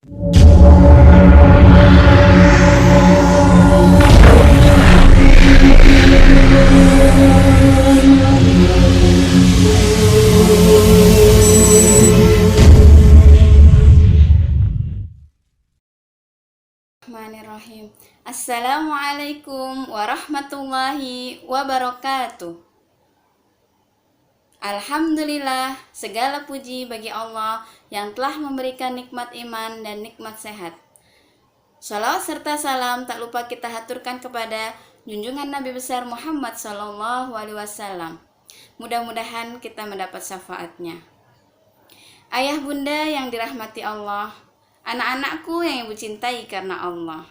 Bismillahirrahmanirrahim. Assalamualaikum warahmatullahi wabarakatuh. Alhamdulillah, segala puji bagi Allah yang telah memberikan nikmat iman dan nikmat sehat. Shalawat serta salam tak lupa kita haturkan kepada junjungan Nabi besar Muhammad SAW. Mudah-mudahan kita mendapat syafaatnya. Ayah bunda yang dirahmati Allah, anak-anakku yang ibu cintai karena Allah.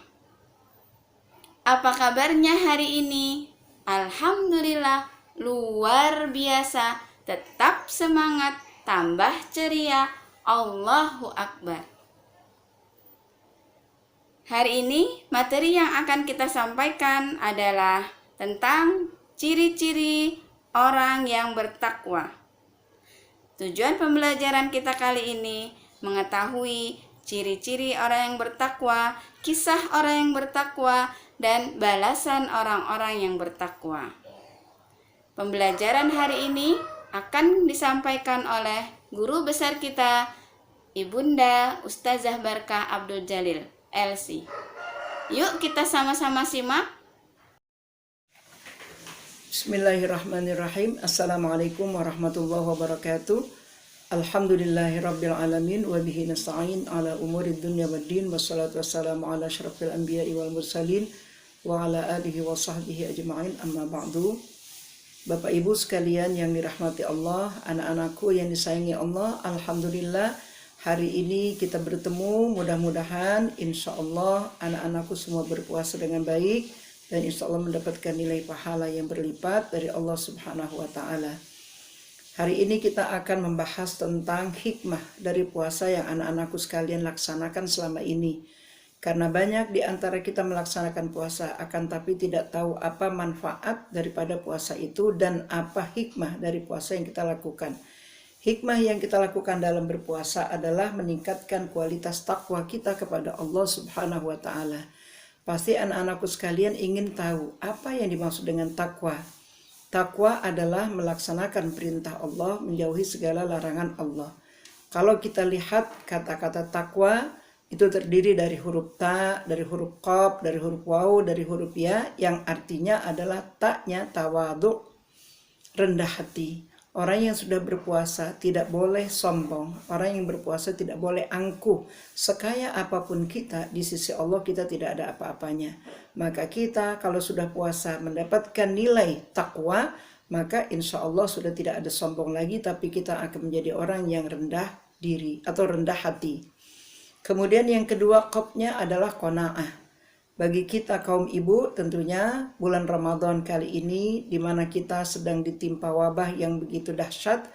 Apa kabarnya hari ini? Alhamdulillah, luar biasa. Tetap semangat, tambah ceria. Allahu Akbar. Hari ini materi yang akan kita sampaikan adalah tentang ciri-ciri orang yang bertakwa. Tujuan pembelajaran kita kali ini mengetahui ciri-ciri orang yang bertakwa, kisah orang yang bertakwa, dan balasan orang-orang yang bertakwa. Pembelajaran hari ini akan disampaikan oleh guru besar kita, Ibunda Ustazah Barkah Abdul Jalil, LC. Yuk kita sama-sama simak. Bismillahirrahmanirrahim. Assalamualaikum warahmatullahi wabarakatuh. Alhamdulillahirabbil alamin wa bihi nasta'in ala umurid dunya waddin wassalatu wassalamu ala asyrafil anbiya'i wal mursalin wa ala alihi wa sahbihi ajma'in, amma ba'du. Bapak Ibu sekalian yang dirahmati Allah, anak-anakku yang disayangi Allah, alhamdulillah hari ini kita bertemu. Mudah-mudahan insya Allah anak-anakku semua berpuasa dengan baik dan insya Allah mendapatkan nilai pahala yang berlipat dari Allah Subhanahu wa Ta'ala. Hari ini kita akan membahas tentang hikmah dari puasa yang anak-anakku sekalian laksanakan selama ini. Karena banyak di antara kita melaksanakan puasa, akan tapi tidak tahu apa manfaat daripada puasa itu dan apa hikmah dari puasa yang kita lakukan. Hikmah yang kita lakukan dalam berpuasa adalah meningkatkan kualitas takwa kita kepada Allah Subhanahu wa Ta'ala. Pasti anak-anakku sekalian ingin tahu apa yang dimaksud dengan takwa. Takwa adalah melaksanakan perintah Allah, menjauhi segala larangan Allah. Kalau kita lihat kata-kata takwa itu terdiri dari huruf ta, dari huruf qaf, dari huruf waw, dari huruf ya, yang artinya adalah taknya tawadhu, rendah hati. Orang yang sudah berpuasa tidak boleh sombong. Orang yang berpuasa tidak boleh angkuh. Sekaya apapun kita, di sisi Allah kita tidak ada apa-apanya. Maka kita kalau sudah puasa mendapatkan nilai takwa, maka insya Allah sudah tidak ada sombong lagi, tapi kita akan menjadi orang yang rendah diri atau rendah hati. Kemudian yang kedua qafnya adalah qanaah. Bagi kita kaum ibu tentunya bulan Ramadan kali ini di mana kita sedang ditimpa wabah yang begitu dahsyat,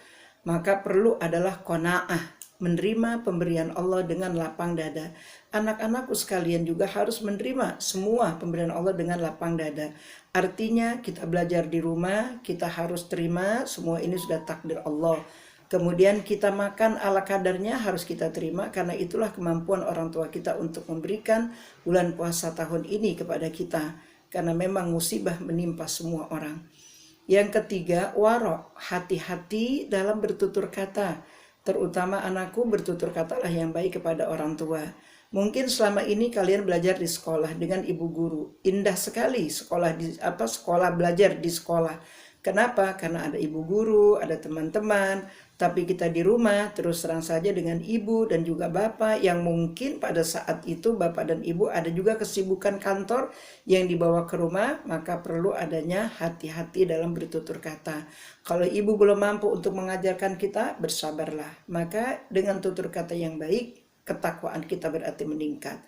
maka perlu adalah qanaah, menerima pemberian Allah dengan lapang dada. Anak-anakku sekalian juga harus menerima semua pemberian Allah dengan lapang dada. Artinya kita belajar di rumah, kita harus terima semua ini sudah takdir Allah. Kemudian kita makan ala kadarnya harus kita terima, karena itulah kemampuan orang tua kita untuk memberikan bulan puasa tahun ini kepada kita. Karena memang musibah menimpa semua orang. Yang ketiga, waro, hati-hati dalam bertutur kata. Terutama anakku, bertutur katalah yang baik kepada orang tua. Mungkin selama ini kalian belajar di sekolah dengan ibu guru. Indah sekali sekolah belajar di sekolah. Kenapa? Karena ada ibu guru, ada teman-teman. Tapi kita di rumah terus terang saja dengan ibu dan juga bapak yang mungkin pada saat itu bapak dan ibu ada juga kesibukan kantor yang dibawa ke rumah, maka perlu adanya hati-hati dalam bertutur kata. Kalau ibu belum mampu untuk mengajarkan kita, bersabarlah. Maka dengan tutur kata yang baik, ketakwaan kita berarti meningkat.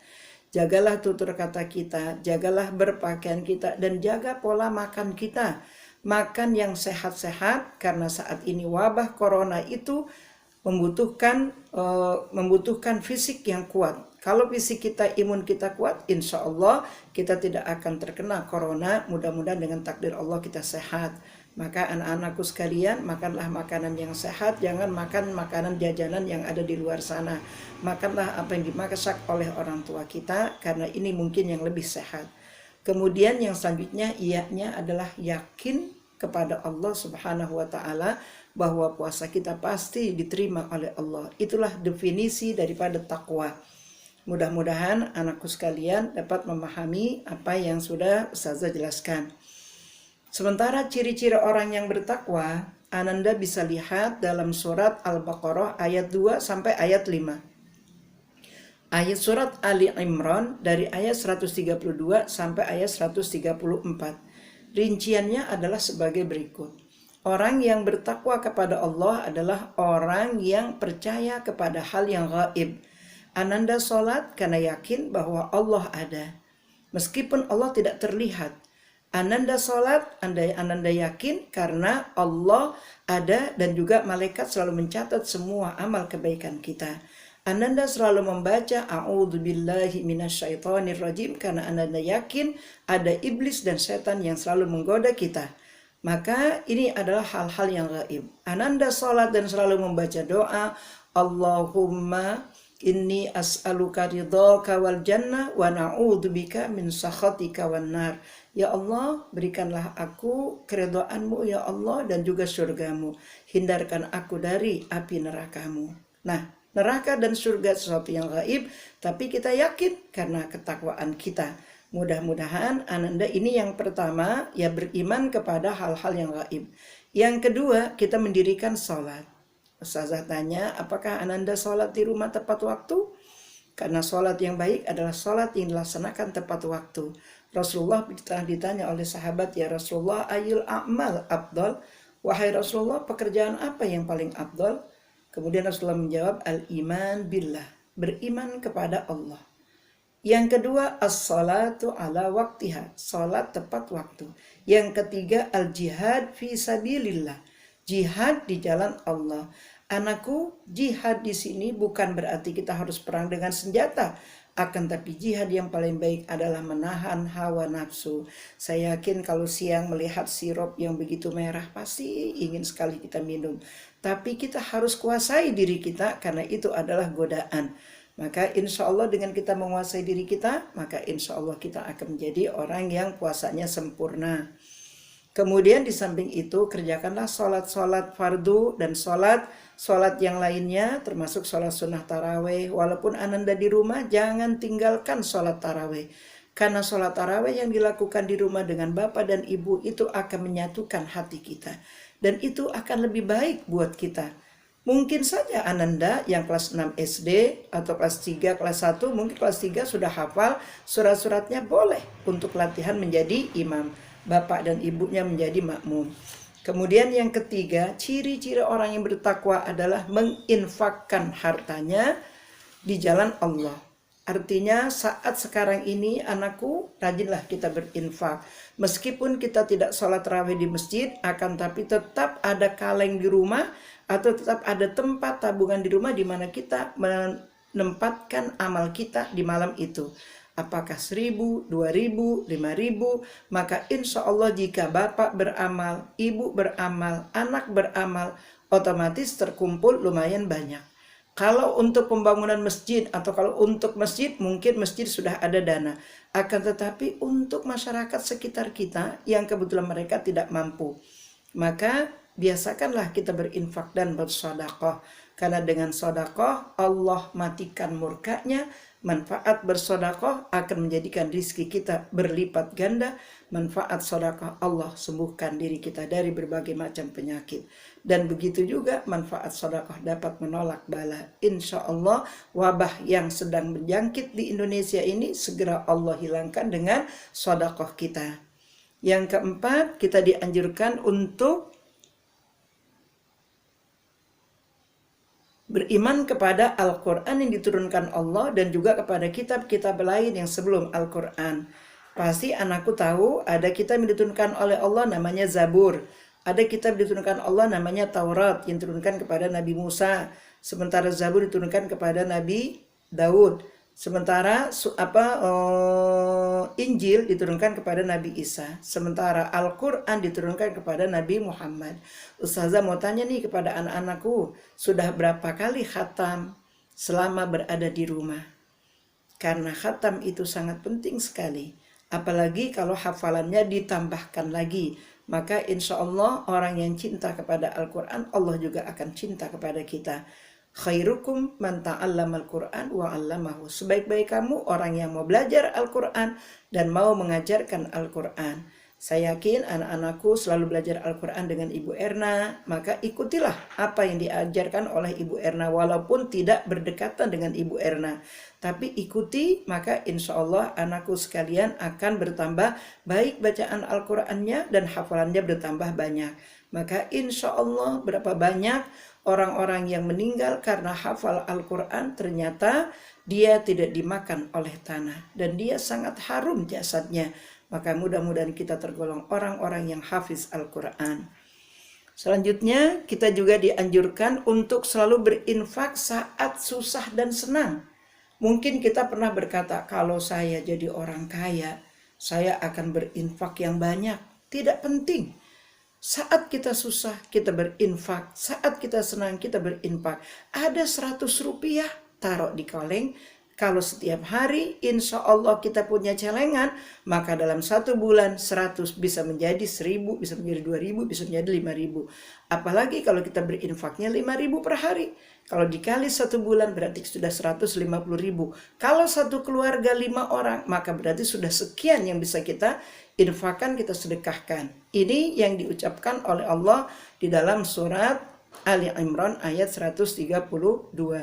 Jagalah tutur kata kita, jagalah berpakaian kita, dan jaga pola makan kita. Makan yang sehat-sehat, karena saat ini wabah corona itu membutuhkan fisik yang kuat. Kalau fisik kita, imun kita kuat, insya Allah kita tidak akan terkena corona. Mudah-mudahan dengan takdir Allah kita sehat. Maka anak-anakku sekalian, makanlah makanan yang sehat, jangan makan makanan jajanan yang ada di luar sana. Makanlah apa yang dimasak oleh orang tua kita, karena ini mungkin yang lebih sehat. Kemudian yang selanjutnya ianya adalah yakin kepada Allah Subhanahu wa taala bahwa puasa kita pasti diterima oleh Allah. Itulah definisi daripada takwa. Mudah-mudahan anakku sekalian dapat memahami apa yang sudah Ustazah jelaskan. Sementara ciri-ciri orang yang bertakwa, Ananda bisa lihat dalam surat Al-Baqarah ayat 2 sampai ayat 5. Ayat surat Ali Imran dari ayat 132 sampai ayat 134. Rinciannya adalah sebagai berikut. Orang yang bertakwa kepada Allah adalah orang yang percaya kepada hal yang gaib. Ananda sholat karena yakin bahwa Allah ada. Meskipun Allah tidak terlihat. Ananda sholat, Ananda yakin karena Allah ada dan juga malaikat selalu mencatat semua amal kebaikan kita. Ananda selalu membaca A'udzubillahi minasyaitonirrajim karena Ananda yakin ada iblis dan setan yang selalu menggoda kita. Maka ini adalah hal-hal yang gaib. Ananda sholat dan selalu membaca doa Allahumma inni as'aluka ridhaka wal jannah wa na'udzubika min sakhatika wan nar. Ya Allah, berikanlah aku keridhaanmu ya Allah dan juga surgamu. Hindarkan aku dari api nerakamu. Nah, neraka dan surga sesuatu yang gaib, tapi kita yakin karena ketakwaan kita. Mudah-mudahan Ananda ini yang pertama, ya beriman kepada hal-hal yang gaib. Yang kedua, kita mendirikan sholat. Ustazah tanya, apakah Ananda sholat di rumah tepat waktu? Karena sholat yang baik adalah sholat yang dilaksanakan tepat waktu. Rasulullah ditanya oleh sahabat, ya Rasulullah, ayul a'mal afdal? Wahai Rasulullah, pekerjaan apa yang paling afdal? Kemudian Rasulullah menjawab, al-iman billah, beriman kepada Allah. Yang kedua, as-salatu ala waktiha, salat tepat waktu. Yang ketiga, al-jihad fi sabilillah, jihad di jalan Allah. Anakku, jihad di sini bukan berarti kita harus perang dengan senjata. Akan tapi jihad yang paling baik adalah menahan hawa nafsu. Saya yakin kalau siang melihat sirup yang begitu merah, pasti ingin sekali kita minum. Tapi kita harus kuasai diri kita karena itu adalah godaan. Maka insya Allah dengan kita menguasai diri kita, maka insya Allah kita akan menjadi orang yang puasanya sempurna. Kemudian di samping itu kerjakanlah sholat-sholat fardu dan sholat yang lainnya termasuk sholat sunnah taraweh. Walaupun Ananda di rumah jangan tinggalkan sholat taraweh. Karena sholat taraweh yang dilakukan di rumah dengan bapak dan ibu itu akan menyatukan hati kita. Dan itu akan lebih baik buat kita. Mungkin saja Ananda yang kelas 6 SD atau kelas 3, kelas 1, mungkin kelas 3 sudah hafal surat-suratnya, boleh untuk latihan menjadi imam. Bapak dan ibunya menjadi makmum. Kemudian yang ketiga, ciri-ciri orang yang bertakwa adalah menginfakkan hartanya di jalan Allah. Artinya saat sekarang ini anakku, rajinlah kita berinfak. Meskipun kita tidak sholat tarawih di masjid, akan tapi tetap ada kaleng di rumah atau tetap ada tempat tabungan di rumah di mana kita menempatkan amal kita di malam itu. Apakah 1.000, 2.000, 5.000, maka insya Allah jika bapak beramal, ibu beramal, anak beramal, otomatis terkumpul lumayan banyak. Kalau untuk pembangunan masjid atau kalau untuk masjid, mungkin masjid sudah ada dana. Akan tetapi untuk masyarakat sekitar kita yang kebetulan mereka tidak mampu, maka biasakanlah kita berinfak dan bersedekah. Karena dengan sedekah Allah matikan murkanya. Manfaat bersedekah akan menjadikan rizki kita berlipat ganda. Manfaat sedekah Allah sembuhkan diri kita dari berbagai macam penyakit. Dan begitu juga manfaat sedekah dapat menolak bala. Insya Allah wabah yang sedang menjangkit di Indonesia ini segera Allah hilangkan dengan sedekah kita. Yang keempat, kita dianjurkan untuk beriman kepada Al-Quran yang diturunkan Allah dan juga kepada kitab-kitab lain yang sebelum Al-Quran. Pasti anakku tahu ada kitab yang diturunkan oleh Allah namanya Zabur. Ada kitab diturunkan Allah namanya Taurat yang diturunkan kepada Nabi Musa. Sementara Zabur diturunkan kepada Nabi Daud. Sementara Injil diturunkan kepada Nabi Isa, sementara Al-Quran diturunkan kepada Nabi Muhammad. Ustazah mau tanya nih kepada anak-anakku, sudah berapa kali khatam selama berada di rumah? Karena khatam itu sangat penting sekali, apalagi kalau hafalannya ditambahkan lagi. Maka insya Allah orang yang cinta kepada Al-Quran, Allah juga akan cinta kepada kita. Khairukum man ta'allamal Qur'an wa 'allamahu. Sebaik-baik kamu orang yang mau belajar Al-Qur'an dan mau mengajarkan Al-Qur'an. Saya yakin anak-anakku selalu belajar Al-Qur'an dengan Ibu Erna, maka ikutilah apa yang diajarkan oleh Ibu Erna walaupun tidak berdekatan dengan Ibu Erna. Tapi ikuti, maka insya Allah anakku sekalian akan bertambah baik bacaan Al-Qur'annya dan hafalannya bertambah banyak. Maka insya Allah berapa banyak orang-orang yang meninggal karena hafal Al-Quran, ternyata dia tidak dimakan oleh tanah dan dia sangat harum jasadnya. Maka mudah-mudahan kita tergolong orang-orang yang hafiz Al-Quran. Selanjutnya kita juga dianjurkan untuk selalu berinfak saat susah dan senang. Mungkin kita pernah berkata, kalau saya jadi orang kaya, saya akan berinfak yang banyak. Tidak penting. Saat kita susah, kita berinfak. Saat kita senang, kita berinfak. Ada 100 rupiah, taruh di kaleng. Kalau setiap hari, insya Allah kita punya celengan, maka dalam 1 bulan 100 bisa menjadi 1000, bisa menjadi 2000, bisa menjadi 5000. Apalagi kalau kita berinfaknya 5000 per hari. Kalau dikali 1 bulan berarti sudah 150.000. Kalau satu keluarga 5 orang, maka berarti sudah sekian yang bisa kita infakkan, kita sedekahkan. Ini yang diucapkan oleh Allah di dalam surat Ali Imran ayat 132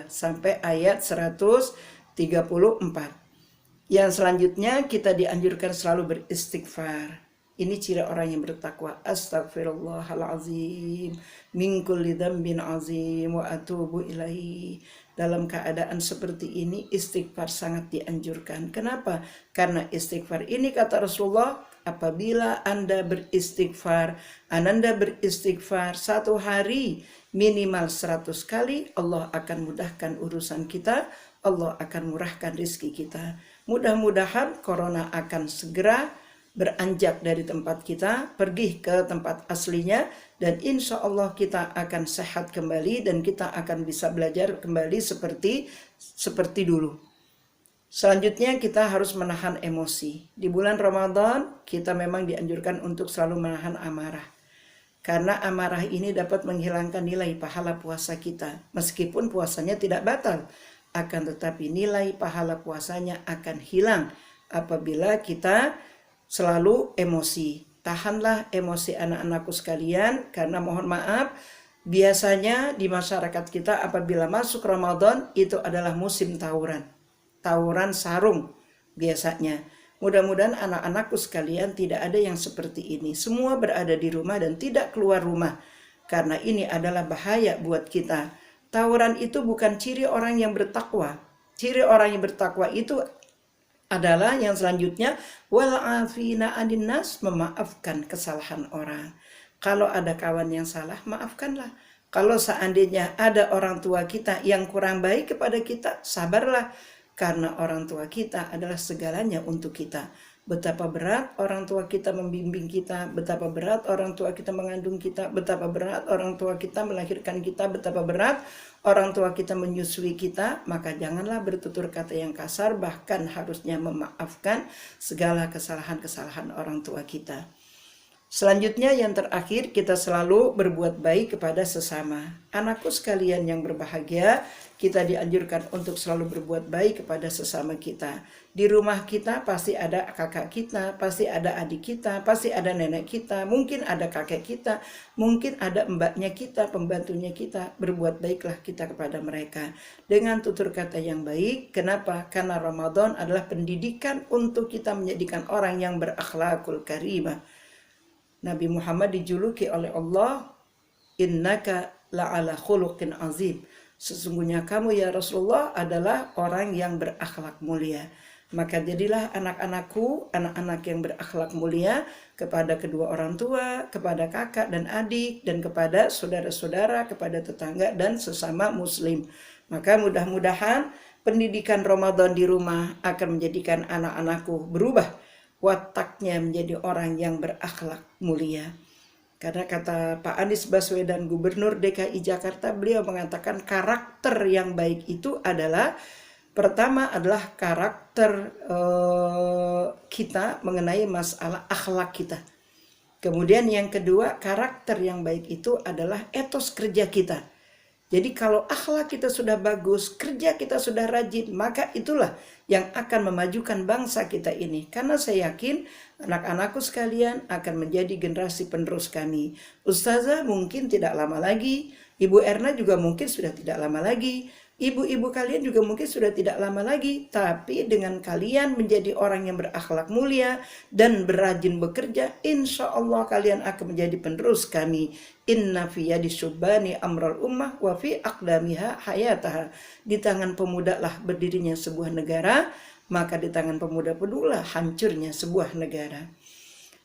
sampai ayat 134. Yang selanjutnya kita dianjurkan selalu beristighfar. Ini ciri orang yang bertakwa. Astaghfirullahalazim min kulli dzambin azim wa atubu ilaihi. Dalam keadaan seperti ini istighfar sangat dianjurkan. Kenapa? Karena istighfar ini kata Rasulullah, apabila Anda beristighfar, Ananda beristighfar 1 hari minimal 100 kali, Allah akan mudahkan urusan kita, Allah akan murahkan rizki kita. Mudah-mudahan corona akan segera beranjak dari tempat kita, pergi ke tempat aslinya, dan insya Allah kita akan sehat kembali dan kita akan bisa belajar kembali seperti dulu. Selanjutnya kita harus menahan emosi. Di bulan Ramadan kita memang dianjurkan untuk selalu menahan amarah. Karena amarah ini dapat menghilangkan nilai pahala puasa kita. Meskipun puasanya tidak batal, akan tetapi nilai pahala puasanya akan hilang apabila kita selalu emosi. Tahanlah emosi anak-anakku sekalian, karena mohon maaf, biasanya di masyarakat kita apabila masuk Ramadan itu adalah musim tawuran sarung biasanya. Mudah-mudahan anak-anakku sekalian tidak ada yang seperti ini. Semua berada di rumah dan tidak keluar rumah, karena ini adalah bahaya buat kita. Tawuran itu bukan ciri orang yang bertakwa. Ciri orang yang bertakwa itu adalah yang selanjutnya, wal afina anin nas, memaafkan kesalahan orang. Kalau ada kawan yang salah, maafkanlah. Kalau seandainya ada orang tua kita yang kurang baik kepada kita, sabarlah. Karena orang tua kita adalah segalanya untuk kita. Betapa berat orang tua kita membimbing kita, betapa berat orang tua kita mengandung kita, betapa berat orang tua kita melahirkan kita, betapa berat orang tua kita menyusui kita. Maka janganlah bertutur kata yang kasar, bahkan harusnya memaafkan segala kesalahan-kesalahan orang tua kita. Selanjutnya yang terakhir, kita selalu berbuat baik kepada sesama. Anakku sekalian yang berbahagia, kita dianjurkan untuk selalu berbuat baik kepada sesama kita. Di rumah kita pasti ada kakak kita, pasti ada adik kita, pasti ada nenek kita, mungkin ada kakek kita, mungkin ada mbaknya kita, pembantunya kita. Berbuat baiklah kita kepada mereka dengan tutur kata yang baik. Kenapa? Karena Ramadan adalah pendidikan untuk kita menjadikan orang yang berakhlakul karimah. Nabi Muhammad dijuluki oleh Allah, innaka la'ala khuluqin azim. Sesungguhnya kamu ya Rasulullah adalah orang yang berakhlak mulia. Maka jadilah anak-anakku, anak-anak yang berakhlak mulia kepada kedua orang tua, kepada kakak dan adik, dan kepada saudara-saudara, kepada tetangga dan sesama muslim. Maka mudah-mudahan pendidikan Ramadan di rumah akan menjadikan anak-anakku berubah wataknya menjadi orang yang berakhlak mulia. Karena kata Pak Anies Baswedan, Gubernur DKI Jakarta, beliau mengatakan karakter yang baik itu adalah, pertama adalah karakter kita mengenai masalah akhlak kita. Kemudian yang kedua, karakter yang baik itu adalah etos kerja kita. Jadi kalau akhlak kita sudah bagus, kerja kita sudah rajin, maka itulah yang akan memajukan bangsa kita ini. Karena saya yakin anak-anakku sekalian akan menjadi generasi penerus kami. Ustazah mungkin tidak lama lagi, Ibu Erna juga mungkin sudah tidak lama lagi, ibu-ibu kalian juga mungkin sudah tidak lama lagi. Tapi dengan kalian menjadi orang yang berakhlak mulia dan berajin bekerja, insya Allah kalian akan menjadi penerus kami. Inna fi yadi syubbani amral ummah wa fi aqdamiha hayataha. Di tangan pemuda lah berdirinya sebuah negara, maka di tangan pemuda pedulah hancurnya sebuah negara.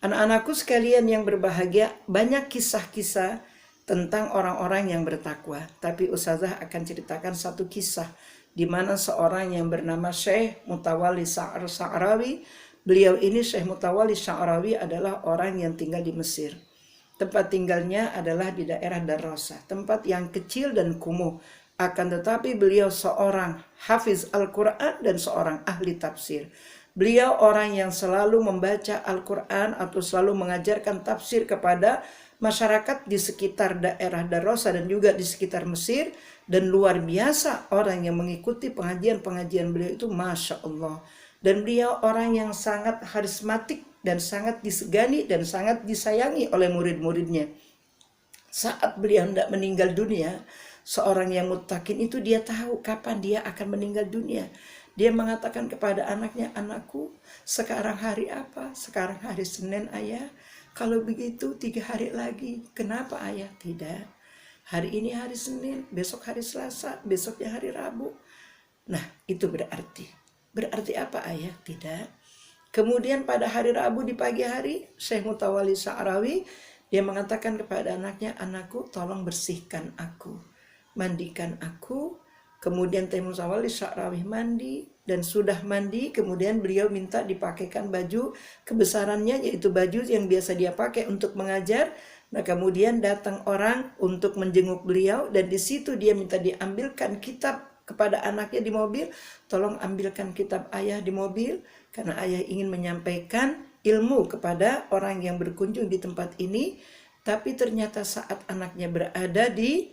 Anak-anakku sekalian yang berbahagia, banyak kisah-kisah tentang orang-orang yang bertakwa. Tapi Ustazah akan ceritakan satu kisah di mana seorang yang bernama Syekh Mutawalli Sya'rawi. Beliau ini Syekh Mutawalli Sya'rawi adalah orang yang tinggal di Mesir. Tempat tinggalnya adalah di daerah Darrasa, tempat yang kecil dan kumuh. Akan tetapi beliau seorang hafiz Al-Quran dan seorang ahli tafsir. Beliau orang yang selalu membaca Al-Quran atau selalu mengajarkan tafsir kepada masyarakat di sekitar daerah Darrasa dan juga di sekitar Mesir. Dan luar biasa orang yang mengikuti pengajian-pengajian beliau itu, Masya Allah. Dan beliau orang yang sangat karismatik dan sangat disegani dan sangat disayangi oleh murid-muridnya. Saat beliau hendak meninggal dunia, seorang yang muttaqin itu dia tahu kapan dia akan meninggal dunia. Dia mengatakan kepada anaknya, anakku sekarang hari apa? Sekarang hari Senin ayah. Kalau begitu 3 hari lagi. Kenapa ayah? Tidak. Hari ini hari Senin, besok hari Selasa, besoknya hari Rabu. Nah itu berarti. Berarti apa ayah? Tidak. Kemudian pada hari Rabu di pagi hari, Syekh Mutawalli Sya'rawi, dia mengatakan kepada anaknya, anakku tolong bersihkan aku, mandikan aku. Kemudian Syekh Mutawalli Sya'rawi mandi, dan sudah mandi, kemudian beliau minta dipakaikan baju kebesarannya, yaitu baju yang biasa dia pakai untuk mengajar. Nah kemudian datang orang untuk menjenguk beliau, dan di situ dia minta diambilkan kitab kepada anaknya di mobil, tolong ambilkan kitab ayah di mobil, karena ayah ingin menyampaikan ilmu kepada orang yang berkunjung di tempat ini. Tapi ternyata saat anaknya berada di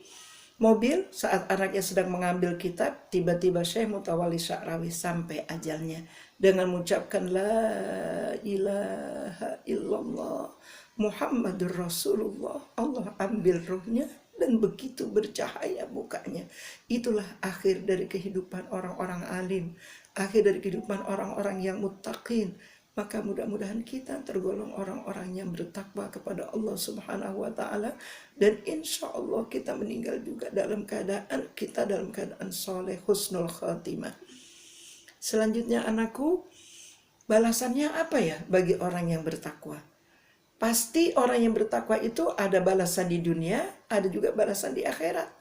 mobil, saat anaknya sedang mengambil kitab, tiba-tiba Syekh Mutawalli Sya'rawi sampai ajalnya dengan mengucapkan la ilaha illallah Muhammadur Rasulullah. Allah ambil ruhnya dan begitu bercahaya mukanya. Itulah akhir dari kehidupan orang-orang alim, akhir dari kehidupan orang-orang yang muttaqin. Maka mudah-mudahan kita tergolong orang-orang yang bertakwa kepada Allah Subhanahu wa ta'ala. Dan insya Allah kita meninggal juga dalam keadaan soleh, husnul khatimah. Selanjutnya anakku, balasannya apa ya bagi orang yang bertakwa? Pasti orang yang bertakwa itu ada balasan di dunia, ada juga balasan di akhirat.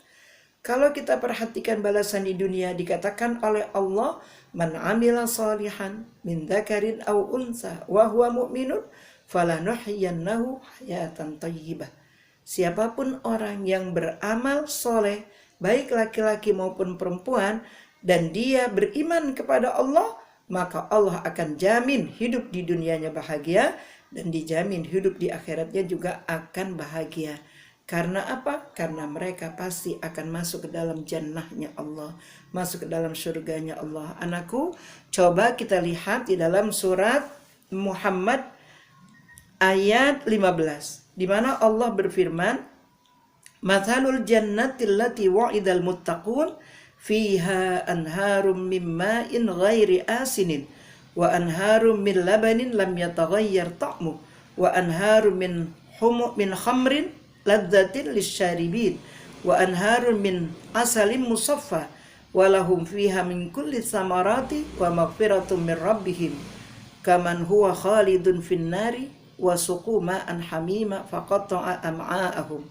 Kalau kita perhatikan balasan di dunia, dikatakan oleh Allah, man amila salihan min dzakarin aw unsa wa huwa mu'minun falanuhyiyannahu hayatan thayyibah. Siapapun orang yang beramal soleh, baik laki-laki maupun perempuan, dan dia beriman kepada Allah, maka Allah akan jamin hidup di dunianya bahagia, dan dijamin hidup di akhiratnya juga akan bahagia. Karena apa? Karena mereka pasti akan masuk ke dalam jannahnya Allah, masuk ke dalam surganya Allah. Anakku, coba kita lihat di dalam surat Muhammad ayat 15, di mana Allah berfirman, mathalul jannati allati wa'idal muttaqun fiha anharum min ma'in ghairi asinin wa anharum min labanin lam yataghayyar ta'mu wa anharum min khamrin ladzatin lisyaribin wa anharun min asalim musaffa wa lahum fiha min kulli samarati wa maghfiratum min rabbihim kaman huwa khalidun fin nari wa suqu ma'an hamima faqatta'a am'a'ahum.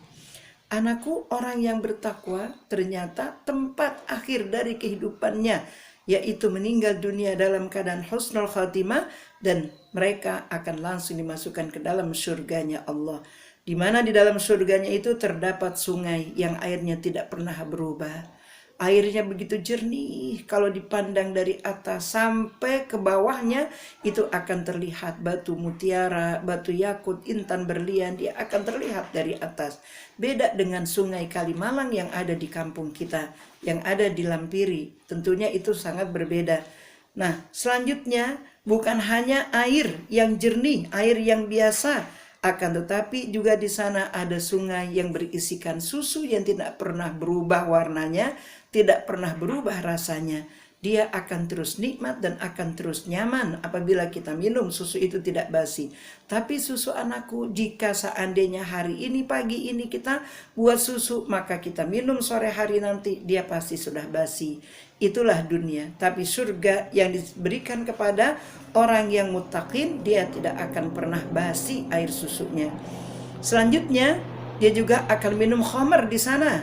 Anakku, orang yang bertakwa ternyata tempat akhir dari kehidupannya yaitu meninggal dunia dalam keadaan husnul khatimah, dan mereka akan langsung dimasukkan ke dalam surganya Allah, di mana di dalam surganya itu terdapat sungai yang airnya tidak pernah berubah. Airnya begitu jernih, kalau dipandang dari atas sampai ke bawahnya itu akan terlihat batu mutiara, batu yakut, intan berlian, dia akan terlihat dari atas. Beda dengan sungai Kalimalang yang ada di kampung kita, yang ada di Lampiri, tentunya itu sangat berbeda. Nah, selanjutnya bukan hanya air yang jernih, air yang biasa, akan tetapi juga di sana ada sungai yang berisikan susu yang tidak pernah berubah warnanya, tidak pernah berubah rasanya. Dia akan terus nikmat dan akan terus nyaman apabila kita minum susu itu tidak basi. Tapi susu anakku, jika seandainya hari ini, pagi ini kita buat susu, maka kita minum sore hari nanti, dia pasti sudah basi. Itulah dunia. Tapi surga yang diberikan kepada orang yang muttaqin, dia tidak akan pernah basi air susunya. Selanjutnya, dia juga akan minum khamar di sana.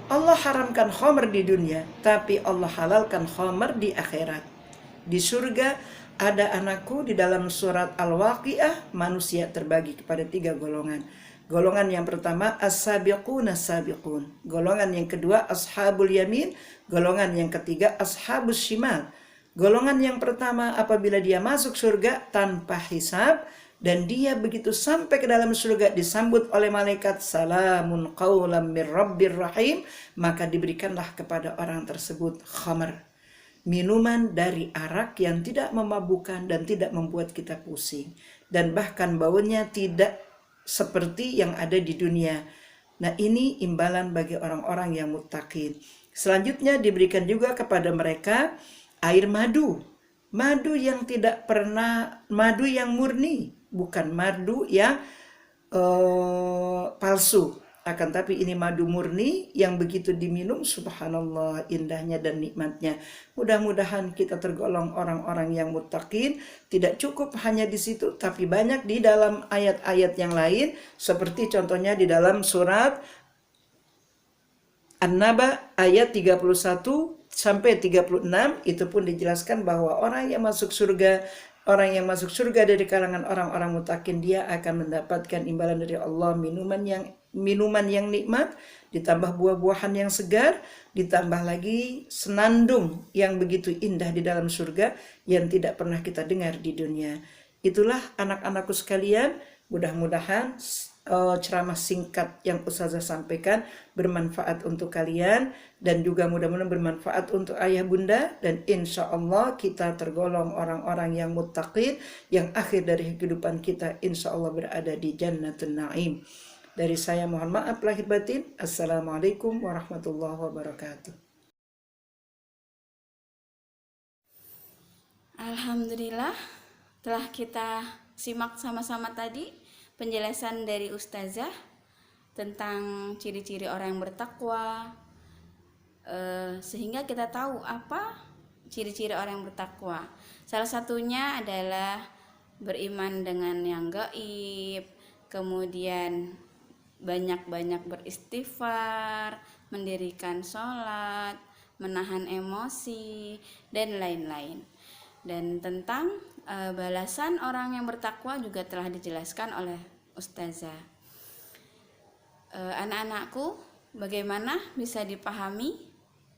Allah haramkan khamar di dunia, tapi Allah halalkan khamar di akhirat. Di surga ada anakku, di dalam surat Al-Waqiah, manusia terbagi kepada 3 golongan. Golongan yang pertama as-sabiqun as-sabiqun. Golongan yang kedua ashabul yamin. Golongan yang ketiga ashabus shimal. Golongan yang pertama apabila dia masuk surga tanpa hisab, dan dia begitu sampai ke dalam surga disambut oleh malaikat salamun qaulam mir rabbir rahim, maka diberikanlah kepada orang tersebut khamar, minuman dari arak yang tidak memabukkan dan tidak membuat kita pusing, dan bahkan baunya tidak seperti yang ada di dunia. Nah, ini imbalan bagi orang-orang yang muttaqin. Selanjutnya diberikan juga kepada mereka air madu. Madu yang tidak pernah, madu yang murni, bukan madu yang palsu. Akan tapi ini madu murni yang begitu diminum, subhanallah indahnya dan nikmatnya. Mudah-mudahan kita tergolong orang-orang yang muttaqin. Tidak cukup hanya di situ, tapi banyak di dalam ayat-ayat yang lain, seperti contohnya di dalam surat An-Naba ayat 31 sampai 36, itu pun dijelaskan bahwa orang yang masuk surga dari kalangan orang-orang muttaqin, dia akan mendapatkan imbalan dari Allah, minuman yang nikmat, ditambah buah-buahan yang segar, ditambah lagi senandung yang begitu indah di dalam surga yang tidak pernah kita dengar di dunia. Itulah anak-anakku sekalian, mudah-mudahan ceramah singkat yang Ustazah sampaikan bermanfaat untuk kalian, dan juga mudah-mudahan bermanfaat untuk ayah bunda, dan insya Allah kita tergolong orang-orang yang muttaqin, yang akhir dari kehidupan kita insya Allah berada di Jannatul Naim. Dari saya mohon maaf lahir batin. Assalamualaikum warahmatullahi wabarakatuh. Alhamdulillah, telah kita simak sama-sama tadi penjelasan dari Ustazah tentang ciri-ciri orang yang bertakwa, sehingga kita tahu apa ciri-ciri orang yang bertakwa. Salah satunya adalah beriman dengan yang gaib, kemudian banyak-banyak beristighfar, mendirikan sholat, menahan emosi, dan lain-lain. Dan tentang balasan orang yang bertakwa juga telah dijelaskan oleh Ustazah. Anak-anakku, bagaimana bisa dipahami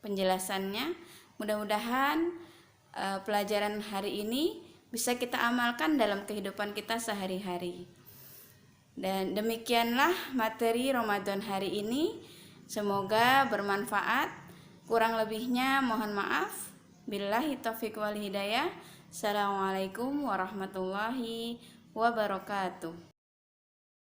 penjelasannya? Mudah-mudahan pelajaran hari ini bisa kita amalkan dalam kehidupan kita sehari-hari. Dan demikianlah materi Ramadan hari ini. Semoga bermanfaat. Kurang lebihnya mohon maaf. Billahi taufiq wal hidayah. Assalamualaikum warahmatullahi wabarakatuh.